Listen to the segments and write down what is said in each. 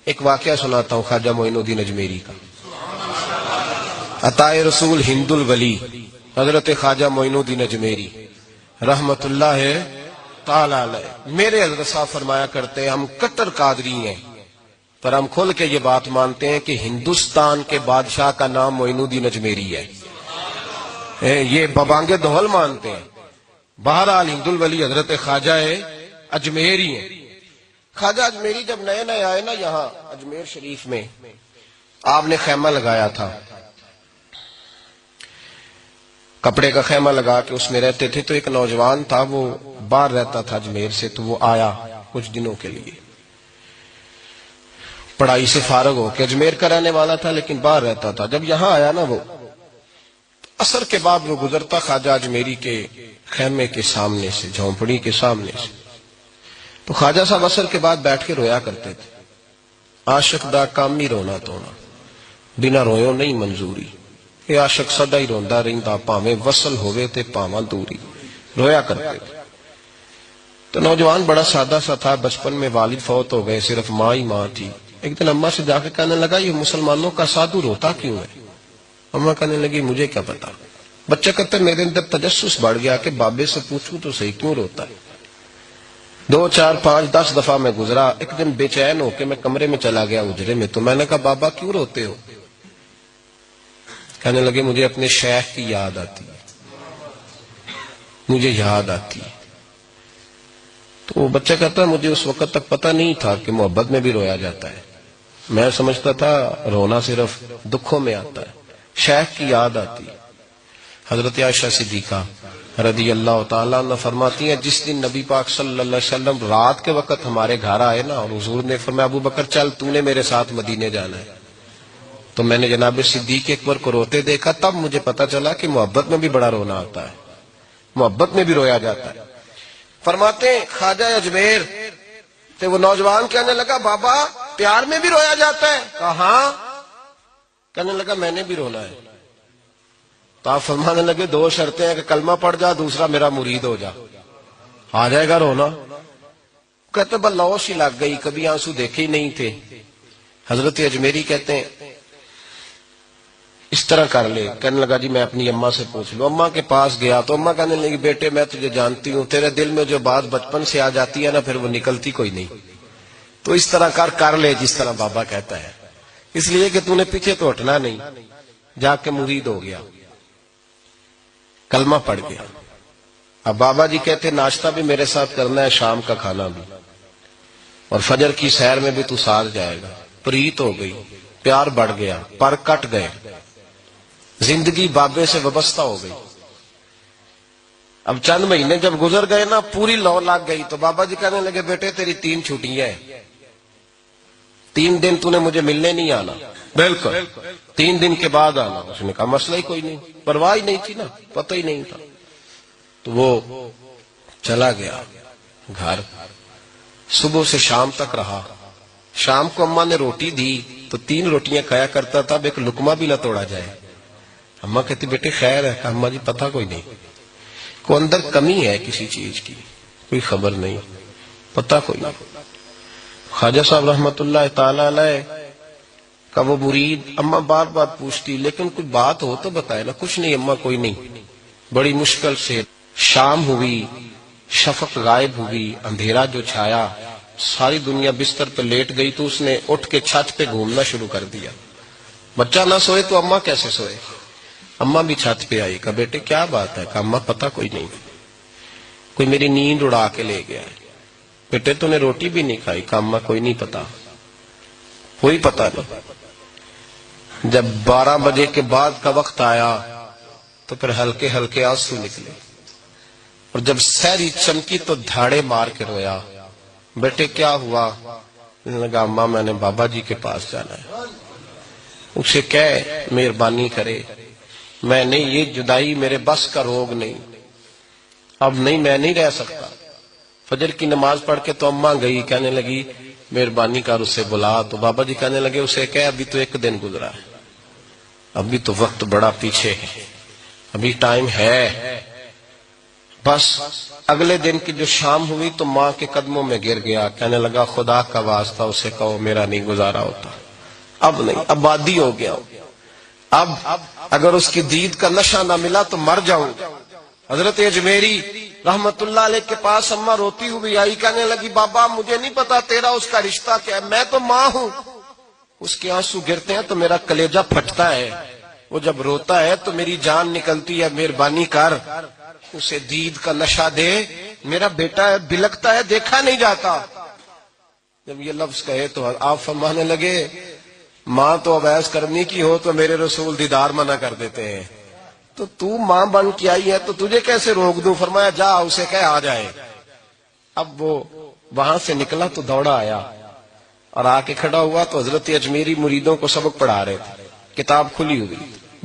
ایک واقعہ سناتا ہوں خواجہ معین الدین اجمیری کا. عطائے رسول ہند الولی حضرت خواجہ معین الدین اجمیری رحمت اللہ تعالی علیہ. میرے حضرت صاحب فرمایا کرتے ہیں ہم کٹر قادری ہیں، پر ہم کھل کے یہ بات مانتے ہیں کہ ہندوستان کے بادشاہ کا نام معین الدین اجمیری ہے. یہ ببانگ دہل مانتے ہیں. بہرحال ہند الولی حضرت خواجہ اجمیری ہیں. خواجہ اجمیری جب نئے نئے آئے نا یہاں اجمیر شریف میں، آپ نے خیمہ لگایا تھا، کپڑے کا خیمہ لگا کے اس میں رہتے تھے. تو ایک نوجوان تھا، وہ باہر رہتا تھا اجمیر سے، تو وہ آیا کچھ دنوں کے لیے. پڑھائی سے فارغ ہو کے اجمیر کا رہنے والا تھا لیکن باہر رہتا تھا. جب یہاں آیا نا وہ عصر کے بعد وہ گزرتا خواجہ اجمیری کے خیمے کے سامنے سے، جھونپڑی کے سامنے سے، تو خواجہ صاحب عصر کے بعد بیٹھ کے رویا کرتے تھے. عاشق دا کام ہی رونا تونا، بنا رویوں نہیں منظوری. یہ عاشق سدا ہی روندا رہندا، پاویں وصل ہوئے تے پاواں دوری. رویا کرتے تھے. تو نوجوان بڑا سادہ سا تھا، بچپن میں والد فوت ہو گئے، صرف ماں ہی ماں تھی. ایک دن اماں سے جا کے کہنے لگا یہ مسلمانوں کا سادھو روتا کیوں ہے؟ اماں کہنے لگی مجھے کیا پتا. بچہ کہتا میرے اندر تجسس بڑھ گیا کہ بابے سے پوچھوں تو صحیح کیوں روتا ہے. 2 4 5 10 دفعہ میں گزرا. ایک دن بے چین ہو کے میں کمرے میں چلا گیا اجرے میں. تو میں نے کہا بابا کیوں روتے ہو؟ کہنے لگے مجھے اپنے شیخ کی یاد آتی ہے، مجھے یاد آتی ہے. تو وہ بچہ کہتا ہے مجھے اس وقت تک پتہ نہیں تھا کہ محبت میں بھی رویا جاتا ہے. میں سمجھتا تھا رونا صرف دکھوں میں آتا ہے. شیخ کی یاد آتی ہے. حضرت عائشہ صدیقہ رضی اللہ تعالیٰ عنہ فرماتی ہیں جس دن نبی پاک صلی اللہ علیہ وسلم رات کے وقت ہمارے گھر آئے نا، اور حضور نے فرمایا ابو بکر چل تو نے میرے ساتھ مدینے جانا ہے، تو میں نے جناب صدیق اکبر کو روتے دیکھا. تب مجھے پتا چلا کہ محبت میں بھی بڑا رونا آتا ہے، محبت میں بھی رویا جاتا ہے. فرماتے ہیں خواجہ اجمیر تو وہ نوجوان کہنے لگا بابا پیار میں بھی رویا جاتا ہے؟ کہا ہاں. کہنے لگا میں نے بھی رونا ہے. تو آپ فرمانے لگے 2 شرطیں ہیں کہ کلمہ پڑھ جا، دوسرا میرا مرید ہو جا، آ جائے گا رونا. کہتے بلوش ہی لگ گئی، کبھی آنسو دیکھے ہی نہیں تھے. حضرت اجمیری کہتے ہیں اس طرح کر لے. کہنے لگا جی میں اپنی اماں سے پوچھ لوں. اماں کے پاس گیا تو اماں کہنے لگی بیٹے میں تجھے جانتی ہوں، تیرے دل میں جو بات بچپن سے آ جاتی ہے نا پھر وہ نکلتی کوئی نہیں. تو اس طرح کر لے جس طرح بابا کہتا ہے، اس لیے کہ تو نے پیچھے تو ہٹنا نہیں. جا کے مرید ہو گیا، کلمہ پڑھ گیا. اب بابا جی کہتے ناشتہ بھی میرے ساتھ کرنا ہے، شام کا کھانا بھی، اور فجر کی سیر میں بھی تو ساتھ جائے گا. پریت ہو گئی، پیار بڑھ گیا، پر کٹ گئے، زندگی بابے سے وابستہ ہو گئی. اب چند مہینے جب گزر گئے نا پوری لو لگ گئی. تو بابا جی کہنے لگے بیٹے تیری 3 چھٹیاں ہیں، 3 دن تو نے مجھے ملنے نہیں آنا. بالکل 3 دن کے بعد آنا. اس نے کہا مسئلہ ہی کوئی نہیں، پرواہ ہی نہیں تھی نا، پتہ ہی نہیں تھا. تو وہ چلا گیا گھر. صبح سے شام تک رہا. شام کو اماں نے روٹی دی تو 3 روٹیاں کھایا کرتا تھا، اب ایک لقمہ بھی نہ توڑا جائے. اماں کہتی بیٹے خیر ہے؟ اماں جی پتہ کوئی نہیں، کو اندر کمی ہے کسی چیز کی، کوئی خبر نہیں، پتہ کوئی نہیں. خواجہ صاحب رحمت اللہ تعالی علیہ کا وہ مرید اماں بار بار پوچھتی لیکن کوئی بات ہو تو بتائے نا. کچھ نہیں اماں کوئی نہیں. بڑی مشکل سے شام ہوئی، شفق غائب ہوئی، اندھیرا جو چھایا، ساری دنیا بستر پہ لیٹ گئی. تو اس نے اٹھ کے چھت پہ گھومنا شروع کر دیا. بچہ نہ سوئے تو اماں کیسے سوئے؟ اماں بھی چھت پہ آئی. کہا بیٹے کیا بات ہے؟ کہا اماں پتہ کوئی نہیں، کوئی میری نیند اڑا کے لے گیا ہے. بیٹے تو نے روٹی بھی نہیں کھائی. کہا اماں کوئی نہیں پتا، کوئی پتہ نہیں. جب 12 بجے کے بعد کا وقت آیا تو پھر ہلکے ہلکے آنسو نکلے، اور جب سحری چمکی تو دھاڑے مار کے رویا. بیٹے کیا ہوا؟ لگا اماں میں نے بابا جی کے پاس جانا ہے، اسے کہہ مہربانی کرے، میں نہیں، یہ جدائی میرے بس کا روگ نہیں، اب نہیں، میں نہیں رہ سکتا. فجر کی نماز پڑھ کے تو اماں گئی، کہنے لگی مہربانی کر اسے بلا. تو بابا جی کہنے لگے اسے کہہ ابھی تو 1 دن گزرا ہے، ابھی تو وقت بڑا پیچھے ہے، ابھی ٹائم ہے. بس اگلے دن کی جو شام ہوئی تو ماں کے قدموں میں گر گیا، کہنے لگا خدا کا واسطہ اسے کہو میرا نہیں گزارا ہوتا، اب نہیں، اب عادی ہو گیا، اب اگر اس کی دید کا نشہ نہ ملا تو مر جاؤں گا۔ حضرت اجمیری رحمت اللہ علیہ کے پاس اماں روتی ہوئی آئی، کہنے لگی بابا مجھے نہیں پتا تیرا اس کا رشتہ کیا ہے، میں تو ماں ہوں۔ اس کے آنسو گرتے ہیں تو میرا کلیجہ پھٹتا ہے، وہ جب روتا ہے تو میری جان نکلتی ہے، مہربانی کر اسے دید کا نشہ دے، میرا بیٹا ہے بلکتا ہے دیکھا نہیں جاتا۔ جب یہ لفظ کہے تو آپ فرمانے لگے ماں تو اویس کرنی کی ہو تو میرے رسول دیدار منع کر دیتے ہیں، تو ماں بن کے آئی ہے تو تجھے کیسے روک دوں؟ فرمایا جا اسے کہہ آ جائے۔ اب وہ وہاں سے نکلا تو دوڑا آیا اور آ کے کھڑا ہوا تو حضرت اجمیری مریدوں کو سبق پڑھا رہے تھے، کتاب کھلی ہوئی،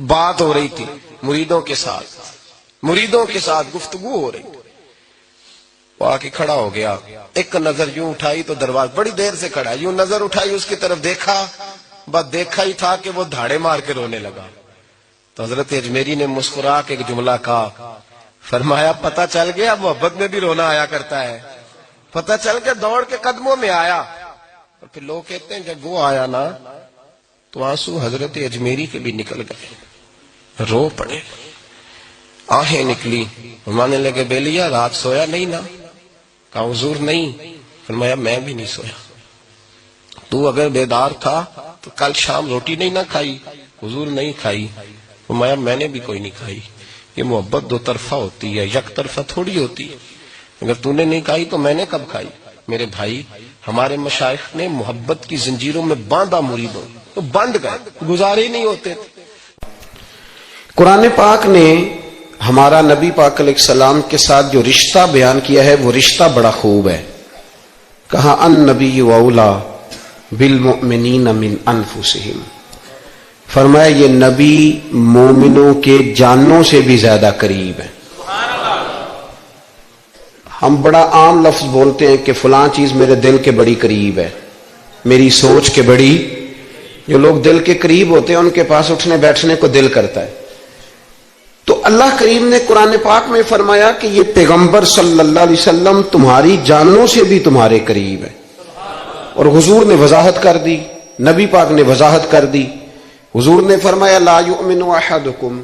بات ہو رہی تھی مریدوں کے ساتھ گفتگو ہو رہی۔ وہ آ کے کھڑا ہو گیا، ایک نظر یوں اٹھائی تو دروازہ، بڑی دیر سے کھڑا، یوں نظر اٹھائی اس کی طرف دیکھا، بس دیکھا ہی تھا کہ وہ دھاڑے مار کے رونے لگا۔ تو حضرت اجمیری نے مسکرا کے ایک جملہ کہا، فرمایا پتہ چل گیا محبت میں بھی رونا آیا کرتا ہے، پتہ چل کے دوڑ کے قدموں میں آیا۔ اور پھر لوگ کہتے ہیں جب وہ آیا نا تو آنسو حضرت اجمیری کے بھی نکل گئے، رو پڑے، آہیں نکلی۔ فرمانے لگے بیلیا رات سویا نہیں نا؟ کہا حضور نہیں۔ فرمایا میں بھی نہیں سویا، تو اگر بیدار تھا تو کل شام روٹی نہیں نہ کھائی؟ حضور نہیں کھائی۔ فرمایا میں نے بھی کوئی نہیں کھائی۔ یہ محبت دو طرفہ ہوتی ہے، یک طرفہ تھوڑی ہوتی ہے، اگر تو نے نہیں کھائی تو میں نے کب کھائی؟ میرے بھائی ہمارے مشائخ نے محبت کی زنجیروں میں باندھا مریدوں، تو بند گئے، گزارے نہیں ہوتے تھے۔ قرآن پاک نے ہمارا نبی پاک علیہ السلام کے ساتھ جو رشتہ بیان کیا ہے وہ رشتہ بڑا خوب ہے۔ کہا النبی اولا بالمؤمنین من انفسہم، فرمایا یہ نبی مومنوں کے جانوں سے بھی زیادہ قریب ہے۔ ہم بڑا عام لفظ بولتے ہیں کہ فلاں چیز میرے دل کے بڑی قریب ہے، میری سوچ کے بڑی، جو لوگ دل کے قریب ہوتے ہیں ان کے پاس اٹھنے بیٹھنے کو دل کرتا ہے۔ تو اللہ کریم نے قرآن پاک میں فرمایا کہ یہ پیغمبر صلی اللہ علیہ وسلم تمہاری جانوں سے بھی تمہارے قریب ہے، اور حضور نے وضاحت کر دی، نبی پاک نے وضاحت کر دی۔ حضور نے فرمایا لا یؤمن احدکم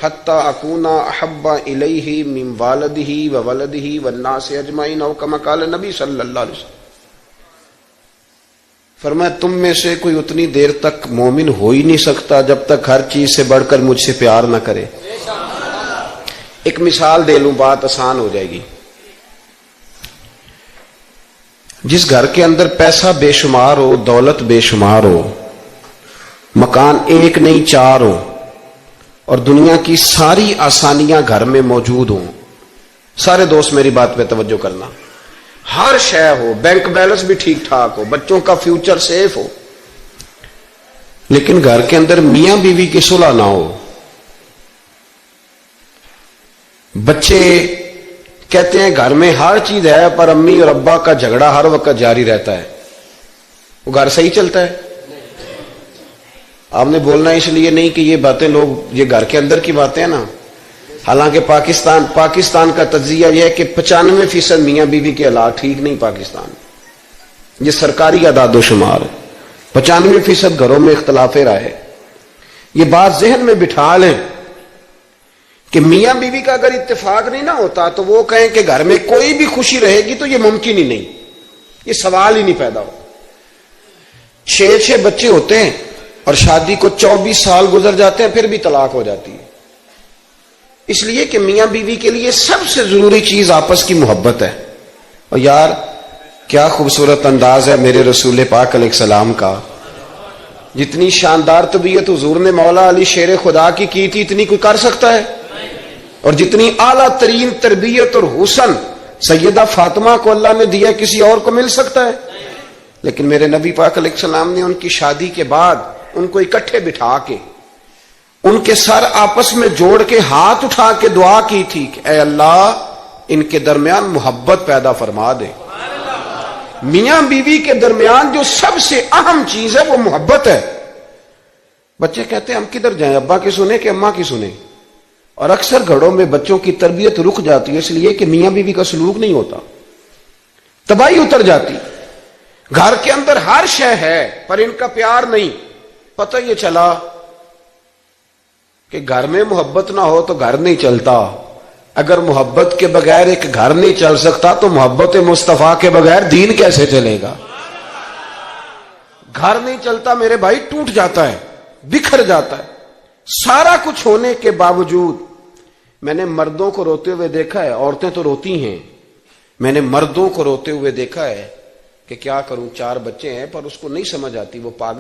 حتی اکون احب الیہ من والدہ وولدہ والناس اجمعین، او کما قال نبی صلی اللہ علیہ وسلم۔ فرمایا تم میں سے کوئی اتنی دیر تک مومن ہو ہی نہیں سکتا جب تک ہر چیز سے بڑھ کر مجھ سے پیار نہ کرے۔ ایک مثال دے لوں، بات آسان ہو جائے گی۔ جس گھر کے اندر پیسہ بے شمار ہو، دولت بے شمار ہو، مکان ایک نہیں چار ہو، اور دنیا کی ساری آسانیاں گھر میں موجود ہوں، سارے دوست میری بات پہ توجہ کرنا، ہر شے ہو، بینک بیلنس بھی ٹھیک ٹھاک ہو، بچوں کا فیوچر سیف ہو، لیکن گھر کے اندر میاں بیوی کی صلح نہ ہو، بچے کہتے ہیں گھر میں ہر چیز ہے پر امی اور ابا کا جھگڑا ہر وقت جاری رہتا ہے، وہ گھر صحیح چلتا ہے؟ آپ نے بولنا اس لیے نہیں کہ یہ باتیں لوگ، یہ گھر کے اندر کی باتیں ہیں نا، حالانکہ پاکستان کا تجزیہ یہ ہے کہ 95% میاں بیوی کے حالات ٹھیک نہیں۔ پاکستان یہ سرکاری اعداد و شمار، 95% گھروں میں اختلاف رائے۔ یہ بات ذہن میں بٹھا لیں کہ میاں بیوی کا اگر اتفاق نہیں نہ ہوتا تو وہ کہیں کہ گھر میں کوئی بھی خوشی رہے گی تو یہ ممکن ہی نہیں، یہ سوال ہی نہیں پیدا ہو۔ 6 بچے ہوتے ہیں اور شادی کو 24 سال گزر جاتے ہیں، پھر بھی طلاق ہو جاتی ہے، اس لیے کہ میاں بیوی کے لیے سب سے ضروری چیز آپس کی محبت ہے۔ اور یار کیا خوبصورت انداز ہے میرے رسول پاک علیہ السلام کا، جتنی شاندار طبیعت حضور نے مولا علی شیر خدا کی تھی اتنی کوئی کر سکتا ہے؟ اور جتنی اعلیٰ ترین تربیت اور حسن سیدہ فاطمہ کو اللہ نے دیا کسی اور کو مل سکتا ہے؟ لیکن میرے نبی پاک علیہ السلام نے ان کی شادی کے بعد ان کو اکٹھے بٹھا کے ان کے سر آپس میں جوڑ کے ہاتھ اٹھا کے دعا کی تھی کہ اے اللہ ان کے درمیان محبت پیدا فرما دے۔ میاں بیوی کے درمیان جو سب سے اہم چیز ہے وہ محبت ہے۔ بچے کہتے ہیں ہم کدھر جائیں، ابا کی سنیں کہ اماں کی سنیں؟ اور اکثر گھروں میں بچوں کی تربیت رک جاتی ہے اس لیے کہ میاں بیوی کا سلوک نہیں ہوتا، تباہی اتر جاتی. گھر کے اندر ہر شے ہے پر ان کا پیار نہیں. پتہ یہ چلا کہ گھر میں محبت نہ ہو تو گھر نہیں چلتا. اگر محبت کے بغیر ایک گھر نہیں چل سکتا تو محبت مصطفیٰ کے بغیر دین کیسے چلے گا؟ گھر نہیں چلتا میرے بھائی، ٹوٹ جاتا ہے، بکھر جاتا ہے. سارا کچھ ہونے کے باوجود میں نے مردوں کو روتے ہوئے دیکھا ہے، عورتیں تو روتی ہیں، میں نے مردوں کو روتے ہوئے دیکھا ہے کہ کیا کروں 4 بچے ہیں پر اس کو نہیں سمجھ آتی، وہ پاگل